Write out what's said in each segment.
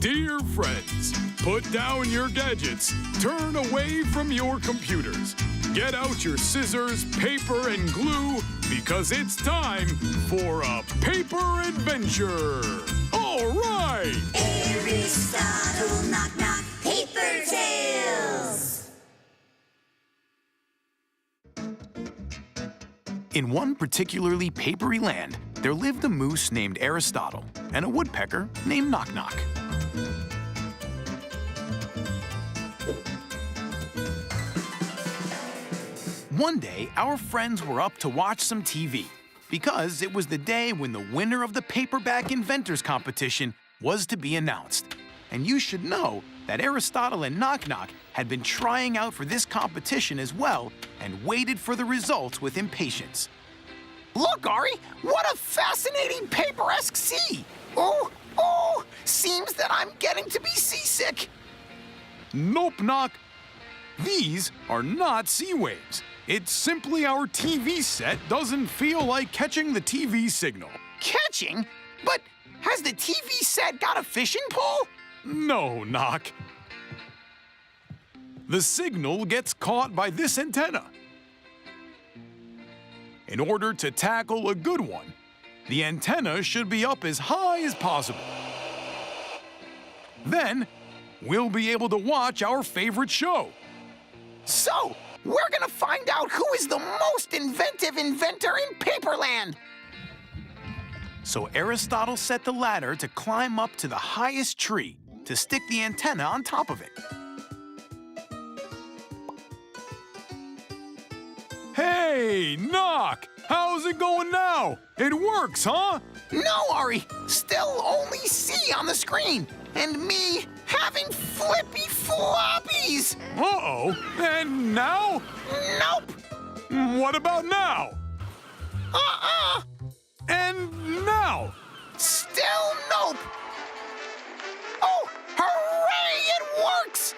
Dear friends, put down your gadgets, turn away from your computers. Get out your scissors, paper, and glue, because it's time for a paper adventure. All right! Aristotle, knock-knock, paper tales! In one particularly papery land, there lived a moose named Aristotle and a woodpecker named Knock-Knock. One day, our friends were up to watch some TV because it was the day when the winner of the Paperback Inventors competition was to be announced. And you should know that Aristotle and Knock-Knock had been trying out for this competition as well and waited for the results with impatience. Look, Ari, what a fascinating paper-esque sea! Oh, seems that I'm getting to be seasick. Nope, Knock. These are not sea waves. It's simply our TV set doesn't feel like catching the TV signal. Catching? But has the TV set got a fishing pole? No, Knock. The signal gets caught by this antenna. In order to tackle a good one, the antenna should be up as high as possible. Then, we'll be able to watch our favorite show. So, we're gonna find out who is the most inventive inventor in Paperland. So Aristotle set the ladder to climb up to the highest tree to stick the antenna on top of it. Hey, Knock! How's it going now? It works, huh? No, Ari, still only C on the screen, and me having flippy floppies. Uh-oh. And now? Nope. What about now? And now? Still nope. Oh, hooray, it works!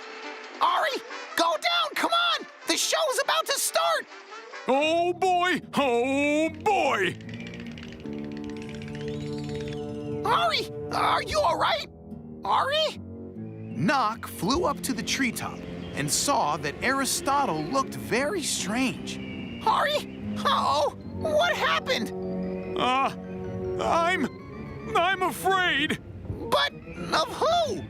Ari, go down, come on! The show's about to start! Oh boy! Oh boy! Ari, are you all right? Ari? Knock flew up to the treetop and saw that Aristotle looked very strange. Ari? Uh-oh, what happened? I'm afraid. But of who?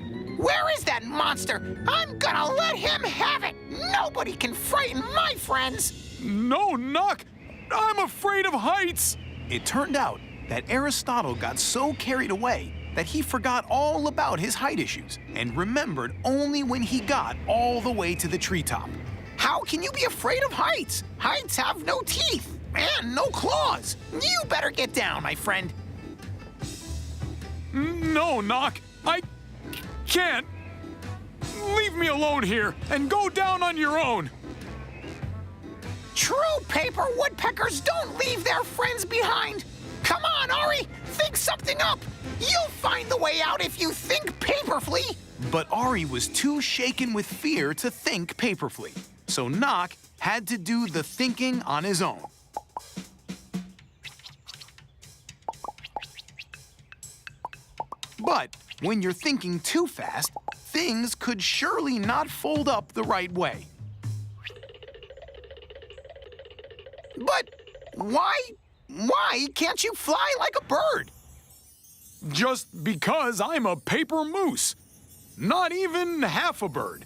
Where is that monster? I'm gonna let him have it. Nobody can frighten my friends. No, Knock! I'm afraid of heights! It turned out that Aristotle got so carried away that he forgot all about his height issues and remembered only when he got all the way to the treetop. How can you be afraid of heights? Heights have no teeth and no claws. You better get down, my friend. No, Knock! I can't! Leave me alone here and go down on your own! True paper woodpeckers don't leave their friends behind. Come on, Ari, think something up. You'll find the way out if you think paperfully. But Ari was too shaken with fear to think paperfully, so Knock had to do the thinking on his own. But when you're thinking too fast, things could surely not fold up the right way. But why can't you fly like a bird? Just because I'm a paper moose. Not even half a bird.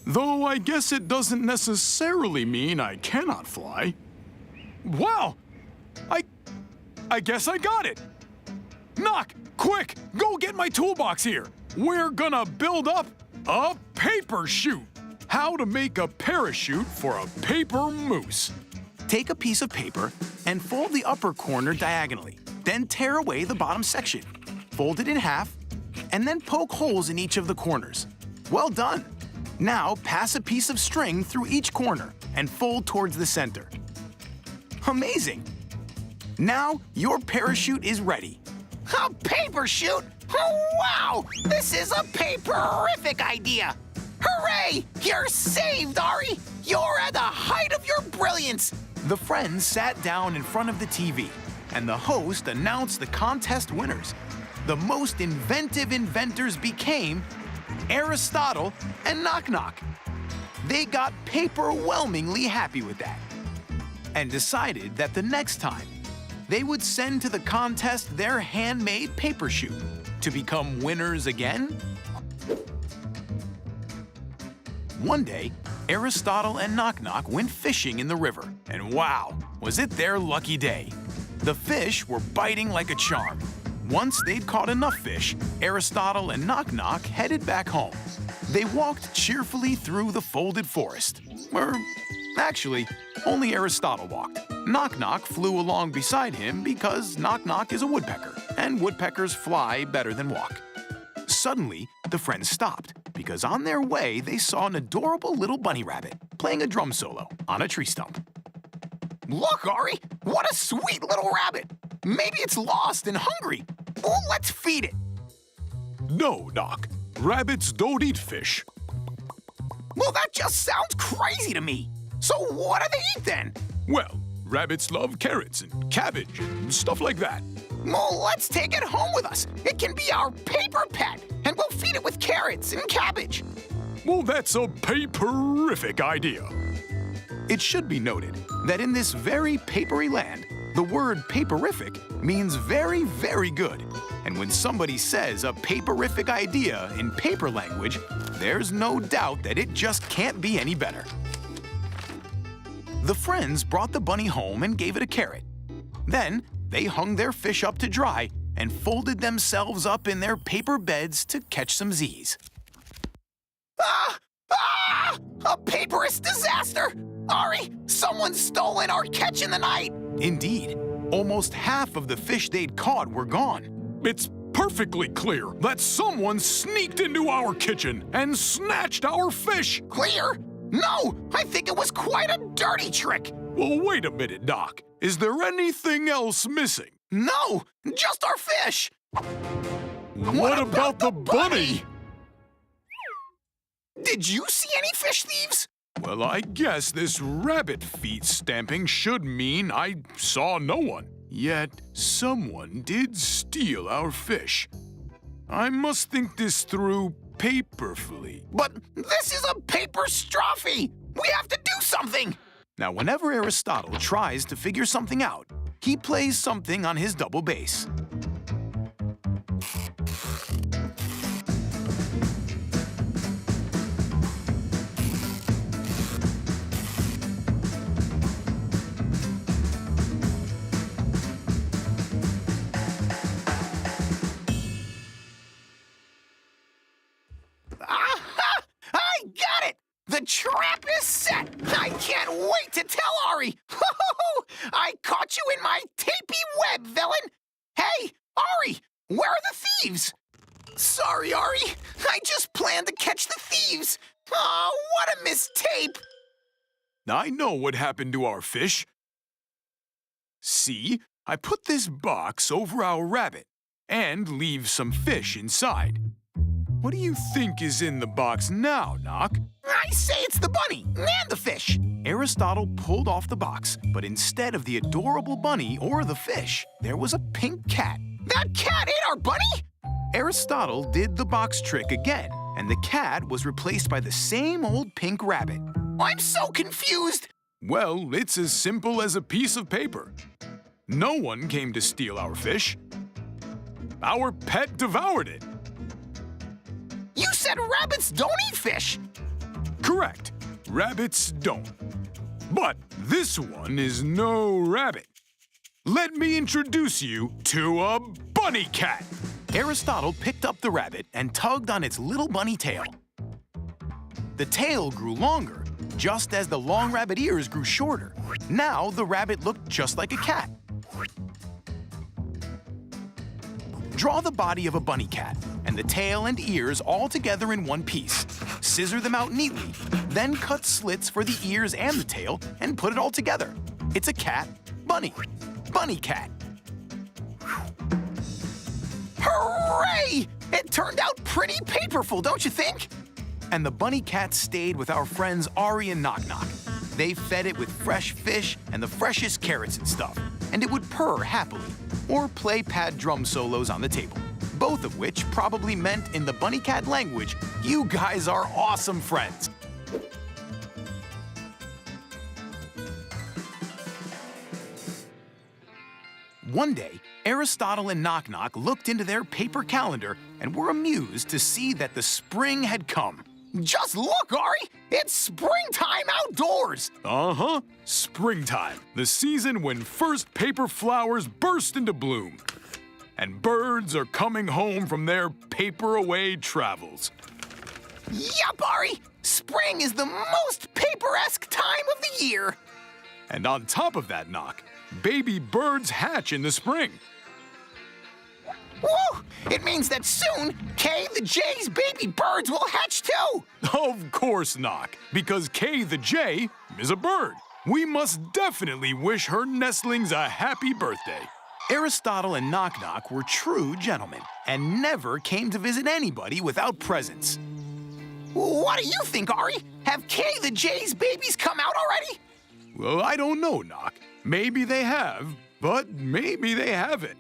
Though I guess it doesn't necessarily mean I cannot fly. Wow! I guess I got it! Knock! Quick! Go get my toolbox here! We're gonna build up a paper chute! How to make a parachute for a paper moose. Take a piece of paper and fold the upper corner diagonally. Then tear away the bottom section. Fold it in half, and then poke holes in each of the corners. Well done! Now pass a piece of string through each corner and fold towards the center. Amazing! Now your parachute is ready. A paper chute? Oh, wow! This is a paperific idea! Hooray! You're saved, Ari! You're at the height of your brilliance! The friends sat down in front of the TV, and the host announced the contest winners. the most inventive inventors became Aristotle and Knock-Knock. They got paper-whelmingly happy with that and decided that the next time they would send to the contest their handmade paper chute to become winners again. One day, Aristotle and Knock-Knock went fishing in the river, and wow, was it their lucky day. The fish were biting like a charm. Once they'd caught enough fish, Aristotle and Knock-Knock headed back home. They walked cheerfully through the folded forest. Or, actually, only Aristotle walked. Knock-Knock flew along beside him because Knock-Knock is a woodpecker, and woodpeckers fly better than walk. Suddenly, the friends stopped because on their way they saw an adorable little bunny rabbit playing a drum solo on a tree stump. Look, Ari, what a sweet little rabbit. Maybe it's lost and hungry. Oh, let's feed it. No, Doc. Rabbits don't eat fish. Well, that just sounds crazy to me. So what do they eat then? Well, rabbits love carrots and cabbage and stuff like that. Well, let's take it home with us. It can be our paper pet, and we'll feed it with carrots and cabbage. Well, that's a paperific idea. It should be noted that in this very papery land, the word paperific means very, very good. And when somebody says a paperific idea in paper language, there's no doubt that it just can't be any better. The friends brought the bunny home and gave it a carrot. Then they hung their fish up to dry and folded themselves up in their paper beds to catch some Z's. A paperist disaster! Ari, someone's stolen our catch in the night! Indeed, almost half of the fish they'd caught were gone. It's perfectly clear that someone sneaked into our kitchen and snatched our fish. Clear? No, I think it was quite a dirty trick. Well, wait a minute, Doc. Is there anything else missing? No, just our fish. What about the bunny? Did you see any fish thieves? Well, I guess this rabbit feet stamping should mean I saw no one. Yet, someone did steal our fish. I must think this through paperfully. But this is a paper strophe. We have to do something. Now, whenever Aristotle tries to figure something out, he plays something on his double bass. Aha! I got it! The trap is set! I can't wait to tell Ari! I caught you in my tapey web, villain! Hey, Ari, where are the thieves? Sorry, Ari. I just planned to catch the thieves. Oh, what a mistape! I know what happened to our fish. See, I put this box over our rabbit and leave some fish inside. What do you think is in the box now, Knock? I say it's the bunny and the fish. Aristotle pulled off the box, but instead of the adorable bunny or the fish, there was a pink cat. That cat ate our bunny? Aristotle did the box trick again, and the cat was replaced by the same old pink rabbit. I'm so confused. Well, it's as simple as a piece of paper. No one came to steal our fish. Our pet devoured it. You said rabbits don't eat fish. Correct. Rabbits don't. But this one is no rabbit. Let me introduce you to a bunny cat. Aristotle picked up the rabbit and tugged on its little bunny tail. The tail grew longer, just as the long rabbit ears grew shorter. Now the rabbit looked just like a cat. Draw the body of a bunny cat and the tail and ears all together in one piece. Scissor them out neatly, then cut slits for the ears and the tail and put it all together. It's a cat, bunny, bunny cat. Hooray! It turned out pretty paperful, don't you think? And the bunny cat stayed with our friends Ari and Knock-Knock. They fed it with fresh fish and the freshest carrots and stuff, and it would purr happily or play pad drum solos on the table. both of which probably meant in the bunny cat language, "You guys are awesome friends." One day, Aristotle and Knock-Knock looked into their paper calendar and were amused to see that the spring had come. Just look, Ari! It's springtime outdoors! Uh-huh. Springtime, the season when first paper flowers burst into bloom. And birds are coming home from their paper-away travels. Yup, Ari! Spring is the most paper-esque time of the year! And on top of that, Knock, baby birds hatch in the spring. Woo! It means that soon, Kay the Jay's baby birds will hatch too! Of course, Knock, because Kay the Jay is a bird. We must definitely wish her nestlings a happy birthday. Aristotle and Knock-Knock were true gentlemen and never came to visit anybody without presents. What do you think, Ari? Have Kay the Jay's babies come out already? Well, I don't know, Knock. Maybe they have, but maybe they haven't.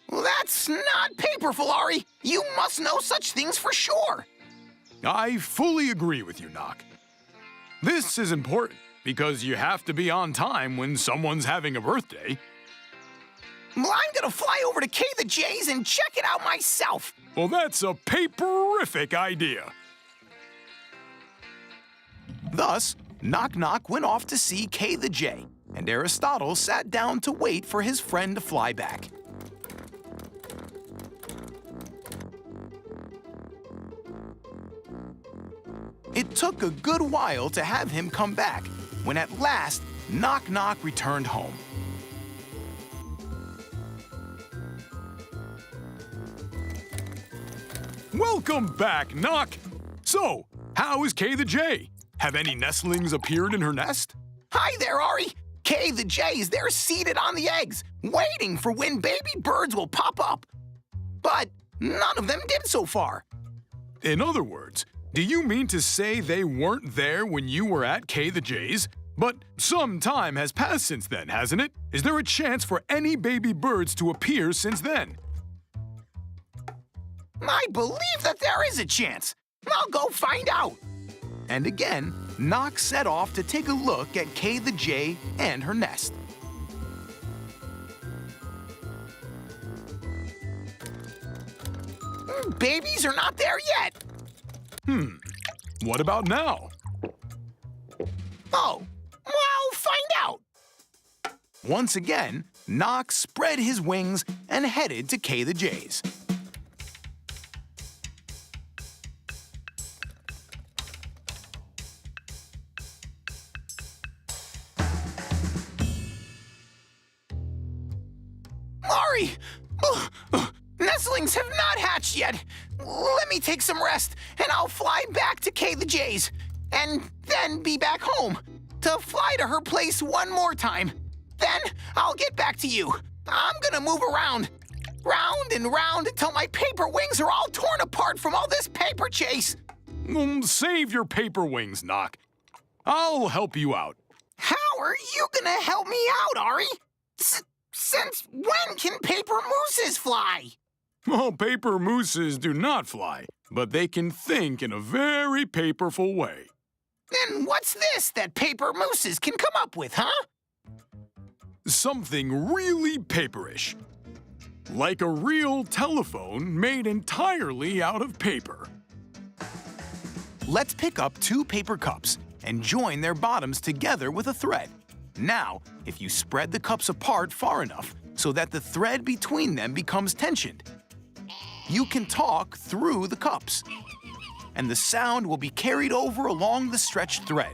Well, that's not paperful, Ari. You must know such things for sure. I fully agree with you, Knock. This is important because you have to be on time when someone's having a birthday. Well, I'm gonna fly over to Kay the Jay's and check it out myself. Well, that's a paperific idea. Thus, Knock-Knock went off to see Kay the Jay, and Aristotle sat down to wait for his friend to fly back. It took a good while to have him come back, when at last, Knock-Knock returned home. Welcome back, Knock. So, how is Kay the Jay? Have any nestlings appeared in her nest? Hi there, Ari. Kay the Jay's there seated on the eggs, waiting for when baby birds will pop up. But none of them did so far. In other words, do you mean to say they weren't there when you were at Kay the Jay's? But some time has passed since then, hasn't it? Is there a chance for any baby birds to appear since then? I believe that there is a chance. I'll go find out. And again, Knock set off to take a look at Kay the Jay and her nest. Babies are not there yet. What about now? Oh, well, find out. Once again, Knock spread his wings and headed to Kay the Jay's. Ari! Nestlings have not hatched yet. Let me take some rest, and I'll fly back to Kay the Jay's, and then be back home to fly to her place one more time. Then I'll get back to you. I'm gonna move around, round and round until my paper wings are all torn apart from all this paper chase. Save your paper wings, Knock. I'll help you out. How are you gonna help me out, Ari? Since when can paper mooses fly? Well, paper mooses do not fly, but they can think in a very paperful way. Then what's this that paper mooses can come up with, huh? Something really paperish. Like a real telephone made entirely out of paper. Let's pick up 2 paper cups and join their bottoms together with a thread. Now, if you spread the cups apart far enough so that the thread between them becomes tensioned, you can talk through the cups, and the sound will be carried over along the stretched thread,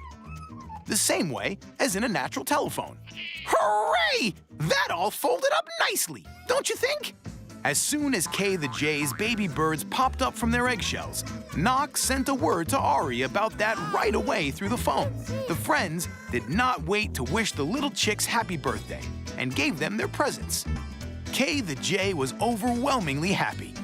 the same way as in a natural telephone. Hooray! That all folded up nicely, don't you think? As soon as Kay the Jay's baby birds popped up from their eggshells, Knock sent a word to Ari about that right away through the phone. The friends did not wait to wish the little chicks happy birthday and gave them their presents. Kay the Jay was overwhelmingly happy.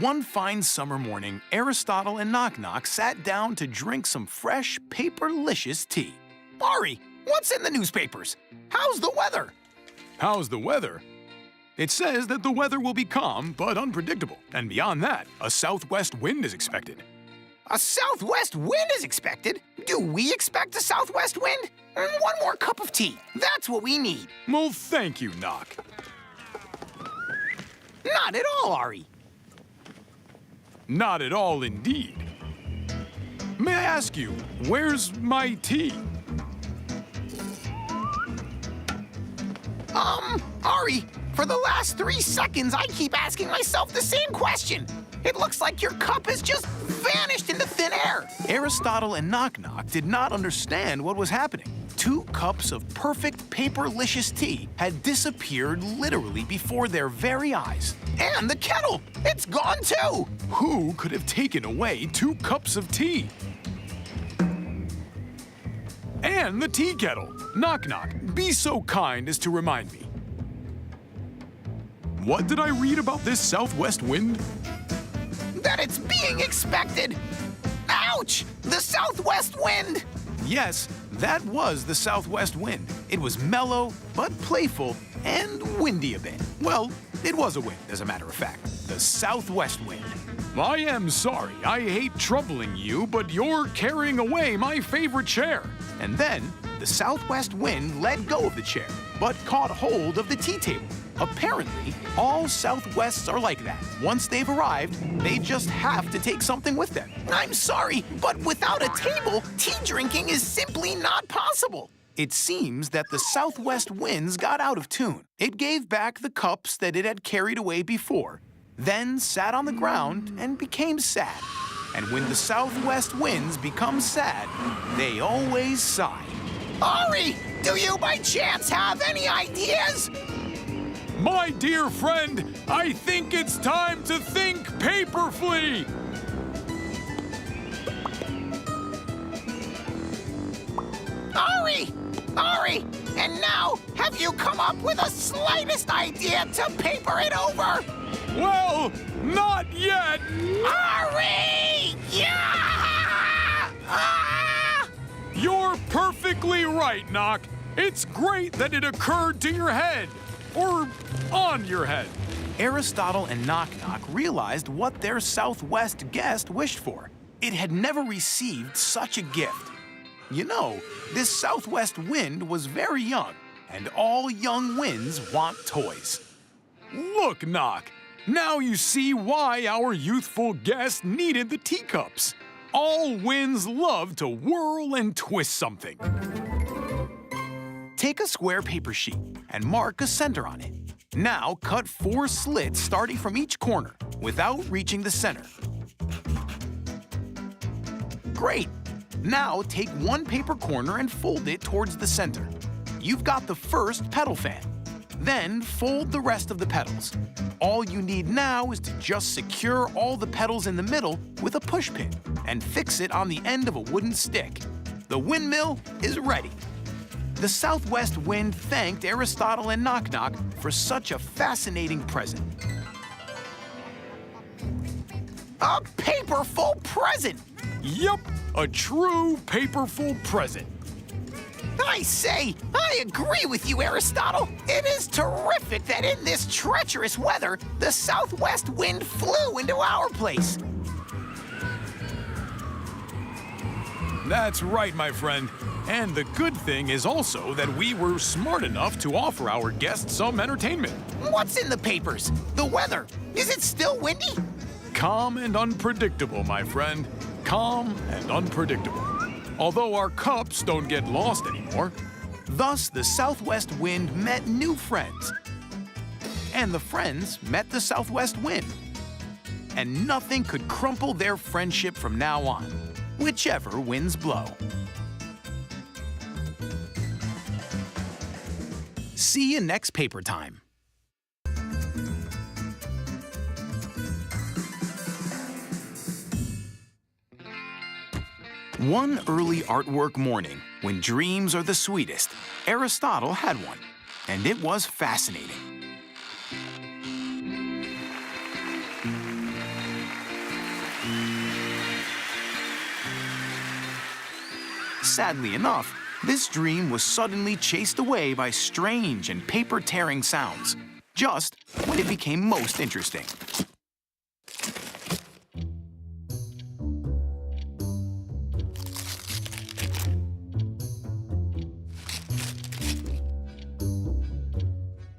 One fine summer morning, Aristotle and Knock-Knock sat down to drink some fresh, paperlicious tea. Ari, what's in the newspapers? How's the weather? How's the weather? It says that the weather will be calm but unpredictable. And beyond that, a southwest wind is expected. A southwest wind is expected? Do we expect a southwest wind? One more cup of tea. That's what we need. Well, thank you, Knock. Not at all, Ari. Not at all indeed. May I ask you, where's my tea? Ari, for the last 3 seconds, I keep asking myself the same question. It looks like your cup has just vanished into thin air. Aristotle and Knock-Knock did not understand what was happening. 2 cups of perfect paperlicious tea had disappeared literally before their very eyes. And the kettle, it's gone too. Who could have taken away 2 cups of tea? And the tea kettle. Knock-Knock, be so kind as to remind me. What did I read about this southwest wind? That it's being expected. Ouch! The southwest wind! Yes, that was the southwest wind. It was mellow, but playful, and windy a bit. Well, it was a wind, as a matter of fact. The southwest wind. I am sorry. I hate troubling you, but you're carrying away my favorite chair. And then, the southwest wind let go of the chair, but caught hold of the tea table. Apparently, all southwests are like that. Once they've arrived, they just have to take something with them. I'm sorry, but without a table, tea drinking is simply not possible. It seems that the southwest winds got out of tune. It gave back the cups that it had carried away before, then sat on the ground and became sad. And when the southwest winds become sad, they always sigh. Ari, do you by chance have any ideas? My dear friend, I think it's time to think paperfully. Ari, and now have you come up with the slightest idea to paper it over? Well, not yet. Ari! Yeah! Ah! You're perfectly right, Knock. It's great that it occurred to your head. Or on your head. Aristotle and Knock-Knock realized what their southwest guest wished for. It had never received such a gift. You know, this southwest wind was very young, and all young winds want toys. Look, Knock. Now you see why our youthful guest needed the teacups. All winds love to whirl and twist something. Take a square paper sheet and mark a center on it. Now cut 4 slits starting from each corner without reaching the center. Great! Now take 1 paper corner and fold it towards the center. You've got the first petal fan. Then fold the rest of the petals. All you need now is to just secure all the petals in the middle with a push pin and fix it on the end of a wooden stick. The windmill is ready. The southwest wind thanked Aristotle and Knock-Knock for such a fascinating present. A paperful present! Yup, a true paperful present. I say, I agree with you, Aristotle. It is terrific that in this treacherous weather, the southwest wind flew into our place. That's right, my friend. And the good thing is also that we were smart enough to offer our guests some entertainment. What's in the papers? The weather. Is it still windy? Calm and unpredictable, my friend. Calm and unpredictable. Although our cups don't get lost anymore. Thus, the southwest wind met new friends. And the friends met the southwest wind. And nothing could crumple their friendship from now on, whichever winds blow. See you next paper time. One early artwork morning, when dreams are the sweetest, Aristotle had one, and it was fascinating. Sadly enough, this dream was suddenly chased away by strange and paper-tearing sounds, just when it became most interesting.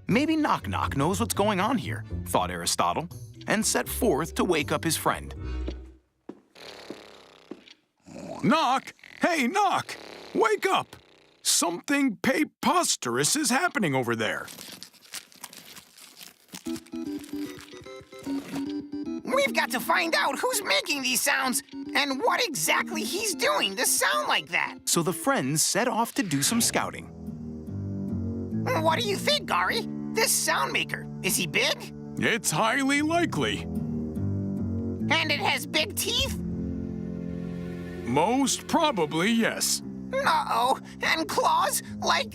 Maybe Knock-Knock knows what's going on here, thought Aristotle, and set forth to wake up his friend. Knock! Hey, Knock! Wake up! Something preposterous is happening over there. We've got to find out who's making these sounds and what exactly he's doing to sound like that. So the friends set off to do some scouting. What do you think, Ari? This sound maker, is he big? It's highly likely. And it has big teeth? Most probably, yes. Uh-oh, and claws like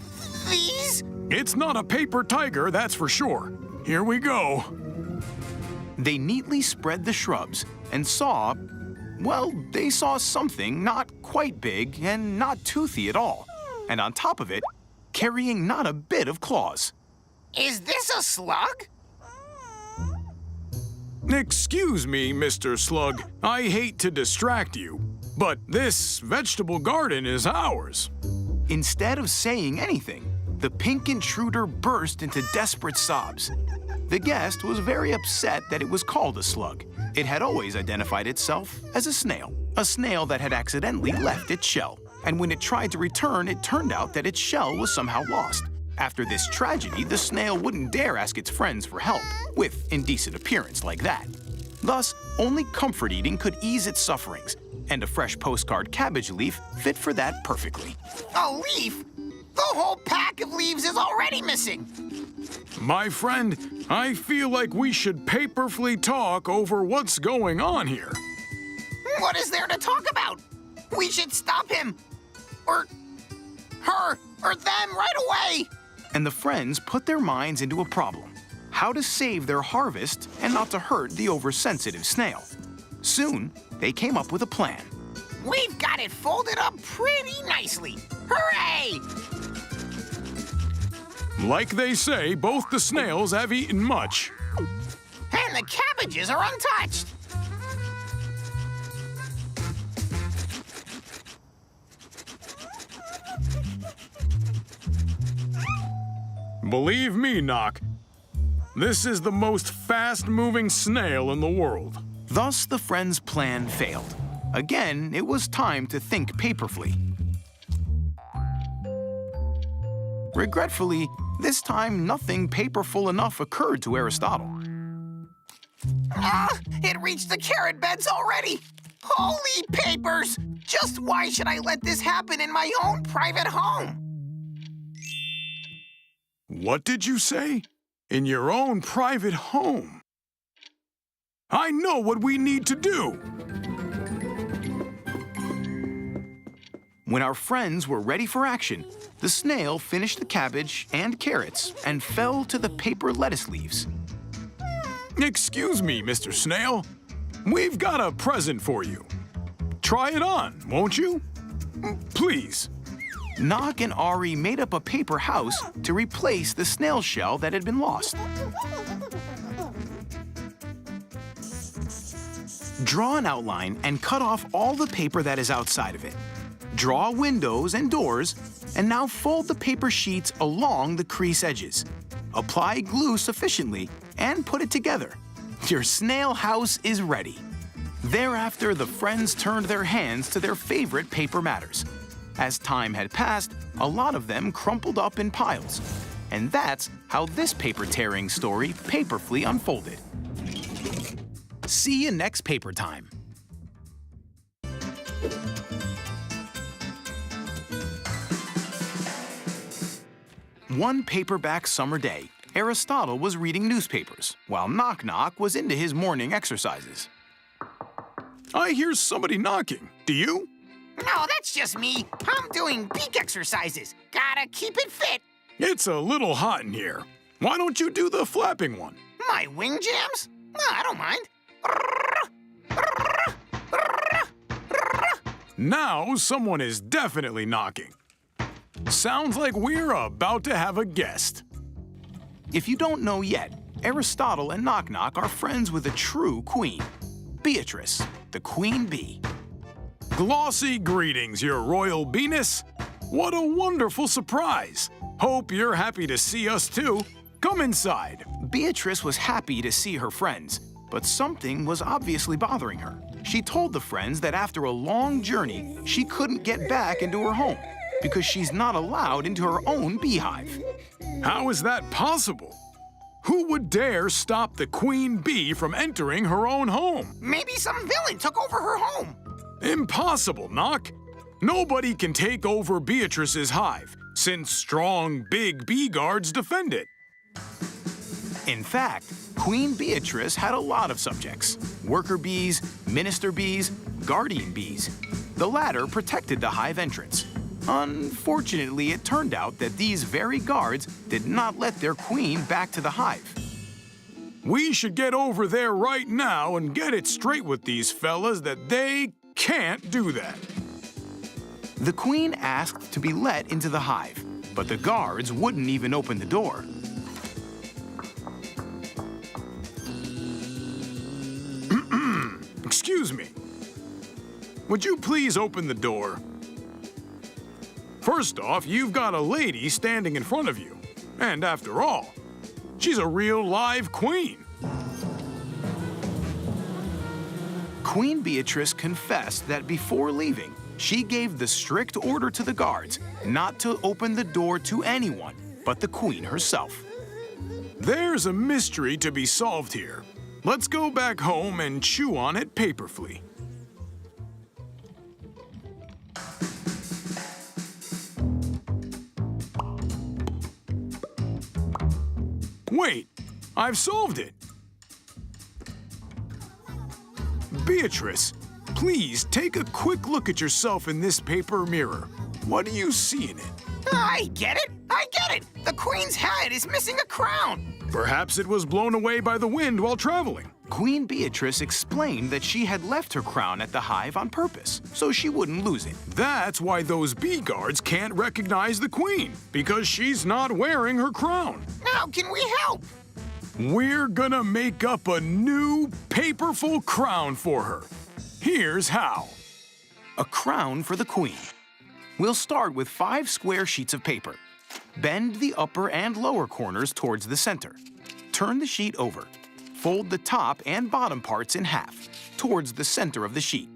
these? It's not a paper tiger, that's for sure. Here we go. They neatly spread the shrubs and saw, well, they saw something not quite big and not toothy at all. And on top of it, carrying not a bit of claws. Is this a slug? Excuse me, Mr. Slug. I hate to distract you, but this vegetable garden is ours. Instead of saying anything, the pink intruder burst into desperate sobs. The guest was very upset that it was called a slug. It had always identified itself as a snail that had accidentally left its shell. And when it tried to return, it turned out that its shell was somehow lost. After this tragedy, the snail wouldn't dare ask its friends for help, with indecent appearance like that. Thus, only comfort eating could ease its sufferings, and a fresh postcard cabbage leaf fit for that perfectly. A leaf? The whole pack of leaves is already missing. My friend, I feel like we should paperfully talk over what's going on here. What is there to talk about? We should stop him. Or her, or them right away. And the friends put their minds into a problem: how to save their harvest and not to hurt the oversensitive snail. Soon, they came up with a plan. We've got it folded up pretty nicely. Hooray! Like they say, both the snails have eaten much. And the cabbages are untouched. Believe me, Knock, this is the most fast-moving snail in the world. Thus, the friends' plan failed. Again, it was time to think paperfully. Regretfully, this time nothing paperful enough occurred to Aristotle. It reached the carrot beds already. Holy papers! Just why should I let this happen in my own private home? What did you say? In your own private home? I know what we need to do. When our friends were ready for action, the snail finished the cabbage and carrots and fell to the paper lettuce leaves. Excuse me, Mr. Snail. We've got a present for you. Try it on, won't you? Please. Knock and Ari made up a paper house to replace the snail shell that had been lost. Draw an outline and cut off all the paper that is outside of it. Draw windows and doors, and now fold the paper sheets along the crease edges. Apply glue sufficiently and put it together. Your snail house is ready. Thereafter, the friends turned their hands to their favorite paper matters. As time had passed, a lot of them crumpled up in piles. And that's how this paper-tearing story paperfully unfolded. See you next paper time. One paperback summer day, Aristotle was reading newspapers, while Knock-Knock was into his morning exercises. I hear somebody knocking. Do you? No, that's just me. I'm doing beak exercises. Gotta keep it fit. It's a little hot in here. Why don't you do the flapping one? My wing jams? I don't mind. Now someone is definitely knocking. Sounds like we're about to have a guest. If you don't know yet, Aristotle and Knock-Knock are friends with a true queen, Beatrice, the queen bee. Glossy greetings, your royal beeness. What a wonderful surprise. Hope you're happy to see us too. Come inside. Beatrice was happy to see her friends, but something was obviously bothering her. She told the friends that after a long journey, she couldn't get back into her home because she's not allowed into her own beehive. How is that possible? Who would dare stop the queen bee from entering her own home? Maybe some villain took over her home. Impossible, Knock. Nobody can take over Beatrice's hive, since strong, big bee guards defend it. In fact, Queen Beatrice had a lot of subjects: worker bees, minister bees, guardian bees. The latter protected the hive entrance. Unfortunately, it turned out that these very guards did not let their queen back to the hive. We should get over there right now and get it straight with these fellas that they can't do that. The queen asked to be let into the hive, but the guards wouldn't even open the door. Excuse me. Would you please open the door? First off, you've got a lady standing in front of you. And after all, she's a real live queen. Queen Beatrice confessed that before leaving, she gave the strict order to the guards not to open the door to anyone but the queen herself. There's a mystery to be solved here. Let's go back home and chew on it paperfully. Wait, I've solved it. Beatrice, please take a quick look at yourself in this paper mirror. What do you see in it? I get it. The queen's head is missing a crown. Perhaps it was blown away by the wind while traveling. Queen Beatrice explained that she had left her crown at the hive on purpose, so she wouldn't lose it. That's why those bee guards can't recognize the queen, because she's not wearing her crown. How can we help? We're gonna make up a new paperful crown for her. Here's how. A crown for the queen. We'll start with 5 square sheets of paper. Bend the upper and lower corners towards the center. Turn the sheet over. Fold the top and bottom parts in half, towards the center of the sheet.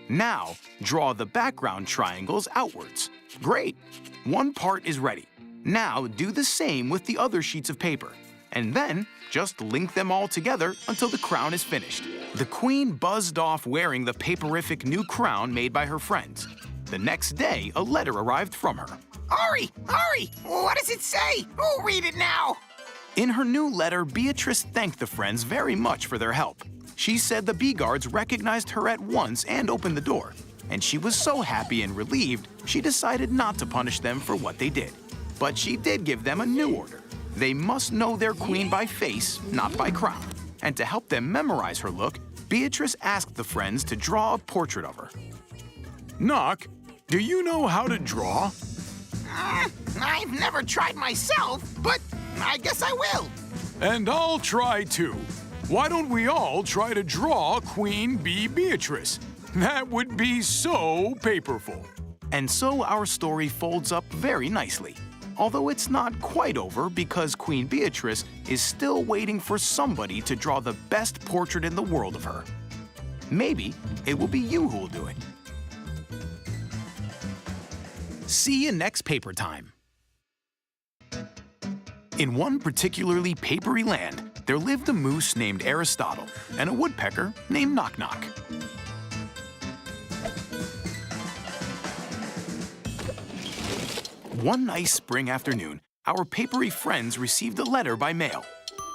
Now, draw the background triangles outwards. Great! One part is ready. Now, do the same with the other sheets of paper, and then just link them all together until the crown is finished. The queen buzzed off wearing the paperific new crown made by her friends. The next day, a letter arrived from her. Ari, what does it say? Who'll read it now? In her new letter, Beatrice thanked the friends very much for their help. She said the bee guards recognized her at once and opened the door, and she was so happy and relieved, she decided not to punish them for what they did. But she did give them a new order. They must know their queen by face, not by crown. And to help them memorize her look, Beatrice asked the friends to draw a portrait of her. Knock, do you know how to draw? I've never tried myself, but I guess I will. And I'll try too. Why don't we all try to draw Queen Bee Beatrice? That would be so paperful. And so our story folds up very nicely. Although it's not quite over because Queen Beatrice is still waiting for somebody to draw the best portrait in the world of her. Maybe it will be you who'll do it. See you next paper time. In one particularly papery land, there lived a moose named Aristotle and a woodpecker named Knock-Knock. One nice spring afternoon, our papery friends received a letter by mail.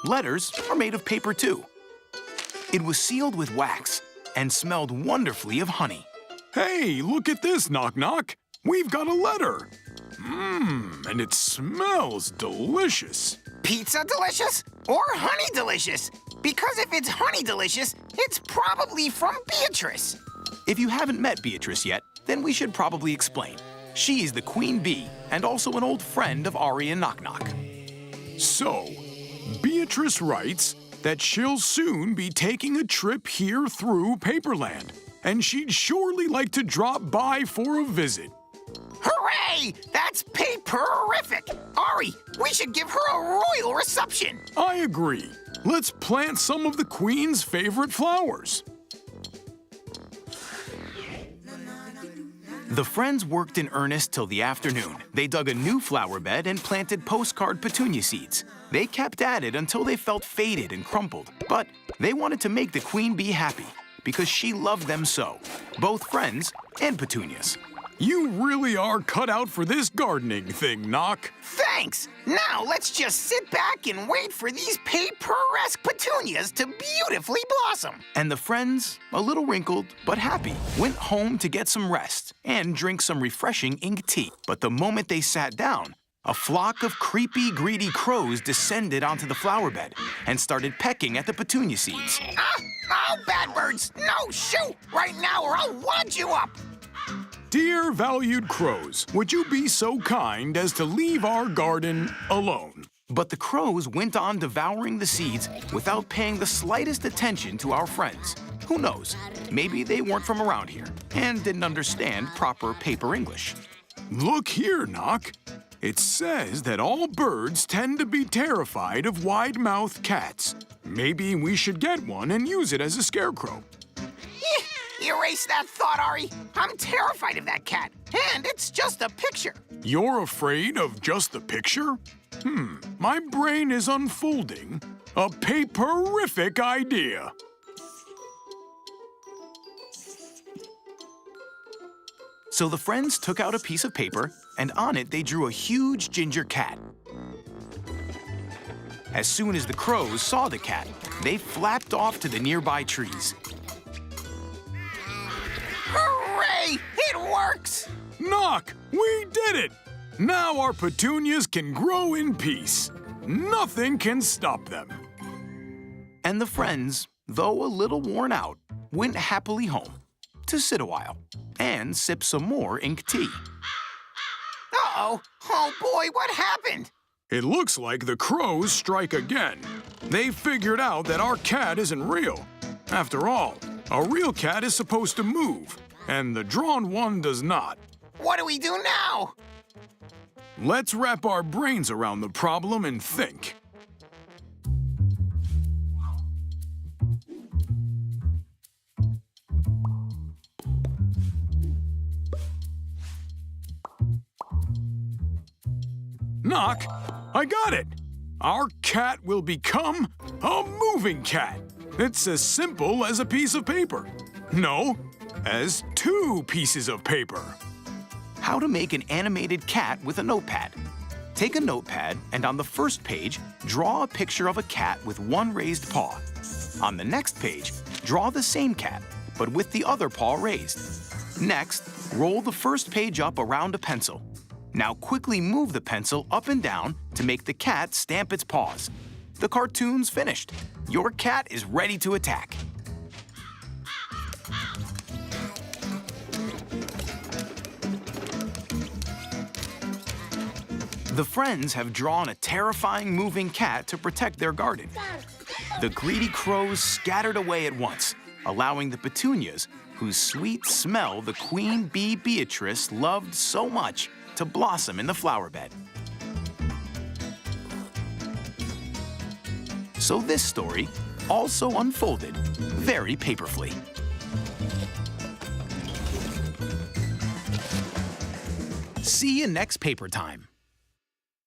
Letters are made of paper too. It was sealed with wax and smelled wonderfully of honey. Hey, look at this, Knock-Knock. We've got a letter. And it smells delicious. Pizza delicious or honey delicious? Because if it's honey delicious, it's probably from Beatrice. If you haven't met Beatrice yet, then we should probably explain. She's the queen bee and also an old friend of Ari and Knock-Knock. So, Beatrice writes that she'll soon be taking a trip here through Paperland, and she'd surely like to drop by for a visit. Hooray! That's paperific! Ari, we should give her a royal reception. I agree. Let's plant some of the queen's favorite flowers. The friends worked in earnest till the afternoon. They dug a new flower bed and planted postcard petunia seeds. They kept at it until they felt faded and crumpled. But they wanted to make the queen bee happy because she loved them so, both friends and petunias. You really are cut out for this gardening thing, Knock. Thanks! Now let's just sit back and wait for these paperesque petunias to beautifully blossom. And the friends, a little wrinkled but happy, went home to get some rest and drink some refreshing ink tea. But the moment they sat down, a flock of creepy, greedy crows descended onto the flower bed and started pecking at the petunia seeds. Ah! Oh, bad birds! No, shoot! Right now or I'll wad you up! Dear valued crows, would you be so kind as to leave our garden alone? But the crows went on devouring the seeds without paying the slightest attention to our friends. Who knows? Maybe they weren't from around here and didn't understand proper paper English. Look here, Knock. It says that all birds tend to be terrified of wide-mouthed cats. Maybe we should get one and use it as a scarecrow. Erase that thought, Ari. I'm terrified of that cat, and it's just a picture. You're afraid of just the picture? My brain is unfolding a paperific idea. So the friends took out a piece of paper, and on it they drew a huge ginger cat. As soon as the crows saw the cat, they flapped off to the nearby trees. Hooray! It works! Knock! We did it! Now our petunias can grow in peace. Nothing can stop them. And the friends, though a little worn out, went happily home to sit a while and sip some more ink tea. Uh-oh. Oh, boy, what happened? It looks like the crows strike again. They figured out that our cat isn't real. After all, a real cat is supposed to move, and the drawn one does not. What do we do now? Let's wrap our brains around the problem and think. Knock! I got it! Our cat will become a moving cat. It's as simple as a piece of paper. No, as 2 pieces of paper. How to make an animated cat with a notepad. Take a notepad and on the first page, draw a picture of a cat with one raised paw. On the next page, draw the same cat, but with the other paw raised. Next, roll the first page up around a pencil. Now quickly move the pencil up and down to make the cat stamp its paws. The cartoon's finished. Your cat is ready to attack. The friends have drawn a terrifying moving cat to protect their garden. The greedy crows scattered away at once, allowing the petunias, whose sweet smell the queen bee Beatrice loved so much, to blossom in the flower bed. So this story also unfolded very paperfully. See you next paper time.